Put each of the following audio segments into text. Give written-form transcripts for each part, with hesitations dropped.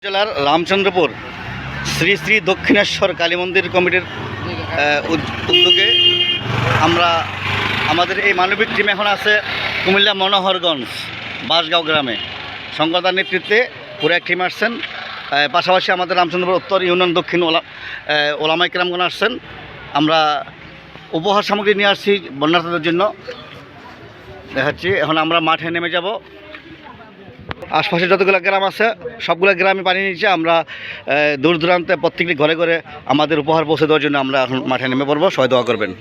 জেলার রামচন্দ্রপুর শ্রী শ্রী দক্ষিণেশ্বর কালী মন্দির কমিটির উদ্যোগে আমরা আমাদের এই মানবিক টিম এখন আছে কুমিল্লা মনোহরগঞ্জ বাঁশগাঁও গ্রামে। শঙ্করদার নেতৃত্বে পুরো এক টিম আসছেন। পাশাপাশি আমাদের রামচন্দ্রপুর উত্তর ইউনিয়ন দক্ষিণ ওলামাই কেরামগণ আসছেন। আমরা উপহার সামগ্রী নিয়ে আসছি বন্যার্থীদের জন্য, দেখাচ্ছি। এখন আমরা মাঠে নেমে যাব। আশপাশে যতগুলো গ্রাম আছে সবগুলো গ্রামে পানি নিচ্ছে। আমরা দূর দূরান্তে প্রত্যেকটি ঘরে ঘরে আমাদের উপহার পৌঁছে দেওয়ার জন্য আমরা এখন মাঠে নেমে পড়বো। সবাই দোয়া করবেন।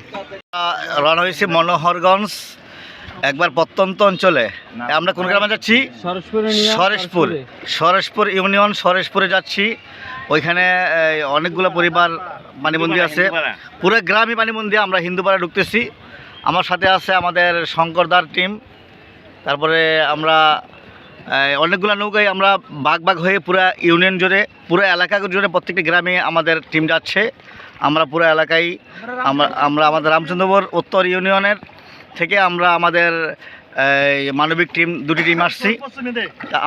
রওনা হয়েছি মনোহরগঞ্জ একবার প্রত্যন্ত অঞ্চলে। আমরা কোন গ্রামে যাচ্ছি? সরেশপুর ইউনিয়ন সরেশপুরে যাচ্ছি। ওইখানে অনেকগুলো পরিবার পানিবন্দী আছে, পুরো গ্রামই পানিবন্দী। আমরা হিন্দুপাড়া ঢুকতেছি। আমার সাথে আছে আমাদের শঙ্করদার টিম। তারপরে আমরা অনেকগুলো নৌকায় আমরা ভাগ হয়ে পুরো ইউনিয়ন জুড়ে, পুরো এলাকা জুড়ে প্রত্যেকটি গ্রামে আমাদের টিম যাচ্ছে। আমরা পুরো এলাকায় আমরা আমাদের রামচন্দ্রপুর উত্তর ইউনিয়নের থেকে আমরা আমাদের মানবিক টিম দুটি টিম আসছি।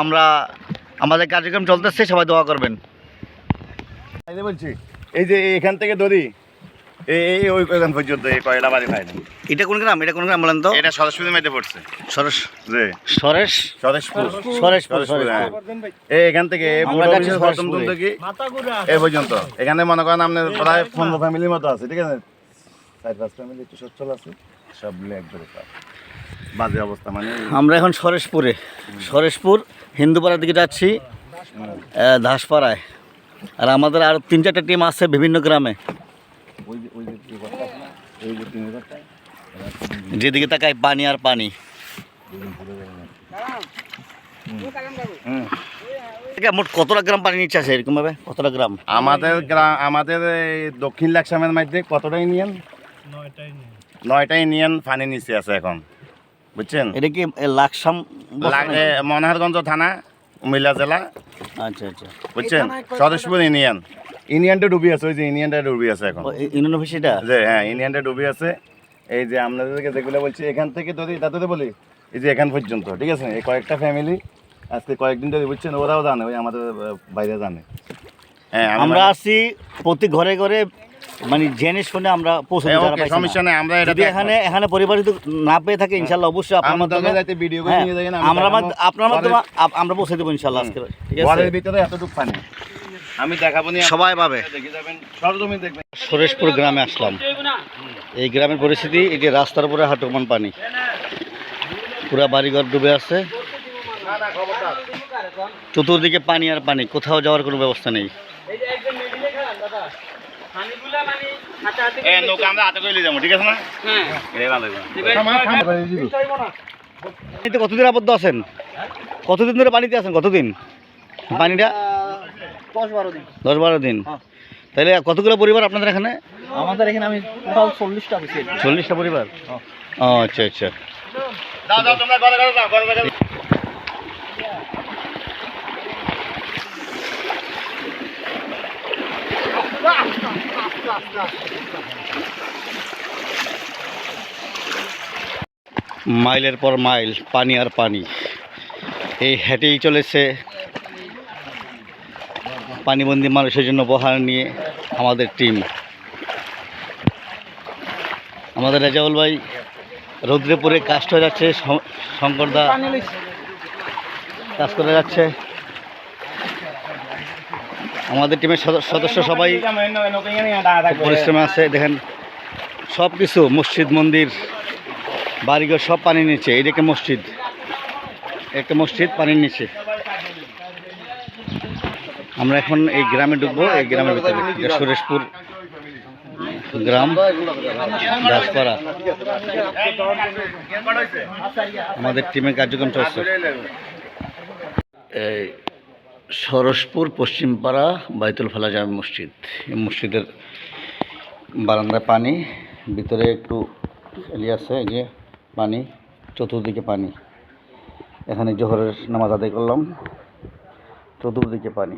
আমরা আমাদের কার্যক্রম চলতেছে, সবাই দোয়া করবেন। বলছি এই যে এখান থেকে দড়ি এই ওইখান পর্যন্ত এই কয়টা বাড়ি পাই না। এটা কোন গ্রাম? এটা কোন গ্রাম বলেন তো? এটা সরস্বতীর মধ্যে পড়ছে। এখান থেকে এই পর্যন্ত এখানে মনে করেন আপনার প্রায় 15 ফ্যামিলির মতো আছে, ঠিক আছে? 4-5 ফ্যামিলি একটু সচ্ছল আছে, সব মিলে একদম বাজে অবস্থা। মানে আমরা এখন সরেশপুর হিন্দুপাড়ার দিকে যাচ্ছি, দাসপাড়ায়। আর আমাদের আরও 3-4টা টিম আছে বিভিন্ন গ্রামে। যেদিকে তাকায় পানি আর পানি। মোট কতটা গ্রাম পানি নিচ্ছে আছে এরকম ভাবে? কতটা গ্রাম আমাদের দক্ষিণ লাকসামের মধ্যে কতটা ইউনিয়ন? 9টা ইউনিয়ন পানি নিচে আছে এখন, বুঝছেন? এটা কি লাকসাম মনোহরগঞ্জ থানা, কুমিল্লা জেলা। আচ্ছা, বুঝছেন? সদস্যপুর ইউনিয়নটা ডুবি আছে। ওই যে ইউনিয়নটা ডুবি আছে এখন। ইউনিয়ন অফিস এটা? হ্যাঁ, ইউনিয়নটা ডুবি আছে। এই যে আপনাদেরকে যেগুলো বলছি এখান থেকে যদি তাতে বলি এই যে এখান পর্যন্ত, ঠিক আছে? এই কয়েকটা ফ্যামিলি আজকে কয়েকদিন ধরে, বুঝছেন? ওরাও জানে, ওই আমাদের বাইরে জানে। হ্যাঁ, আমরা আসছি প্রতি ঘরে ঘরে, মানে জেনে শুনে আমরা পৌঁছে দিই। সমস্যা নেই। আমরা এটা এখানে পরিবার যদি না পেয়ে থাকে ইনশাআল্লাহ অবশ্যই আপনার মাধ্যমে ভিডিও করে নিয়ে যাবেন। আপনার মাধ্যমে আমরা পৌঁছে দেব ইনশাআল্লাহ আজকে। ঠিক আছে? ঘরের ভিতরে এতটুকু পানি আমি দেখাবো না, সবাই পাবে। দেখে যাবেন, সরজমিন দেখবেন। সরেশপুর গ্রামে আসলাম। এই গ্রামের পরিস্থিতি, এই যে রাস্তার উপরে হাঁটুমান পানি, পুরা বাড়িঘর ডুবে আছে, চতুর্দিকে পানি আর পানি, কোথাও যাওয়ার কোনো ব্যবস্থা নেই। কতদিন আবদ্ধ আছেন? কতদিন ধরে পানিতে আছেন? কতদিন পানিটা? 10-12 দিন। তাহলে কতগুলো পরিবার আপনাদের এখানে? আমাদের এখানে আমি টোটাল 40টা পরিবার। ও আচ্ছা। মাইলের পর মাইল পানি আর পানি, এই হেঁটেই চলেছে পানিবন্দী মানুষের জন্য উপহার নিয়ে আমাদের টিম। আমাদের রেজাউল ভাই রৌদ্রে পরে কাজ হয়ে যাচ্ছে, শঙ্করদা কাজ করে যাচ্ছে। আমাদের টিমের সদস্য সবাই পরিশ্রমে আছে। দেখেন সব কিছু, মসজিদ মন্দির বাড়িঘর সব পানি নিচে। এটা একটা মসজিদ পানির নিচে। আমরা এখন এই গ্রামে ঢুকবো। এই গ্রামের ভিতরে সরেশপুর গ্রাম, দাসপাড়া। আমাদের টিমের কার্যক্রম চলছে। এই সরসপুর পশ্চিমপাড়া বাইতুল ফালা জামে মসজিদ। এই মসজিদের বারান্দায় পানি, ভিতরে একটু এলি আছে, এই যে পানি, চতুর্দিকে পানি। এখানে জোহরের নামাজ আদায় করলাম, চতুর্দিকে পানি।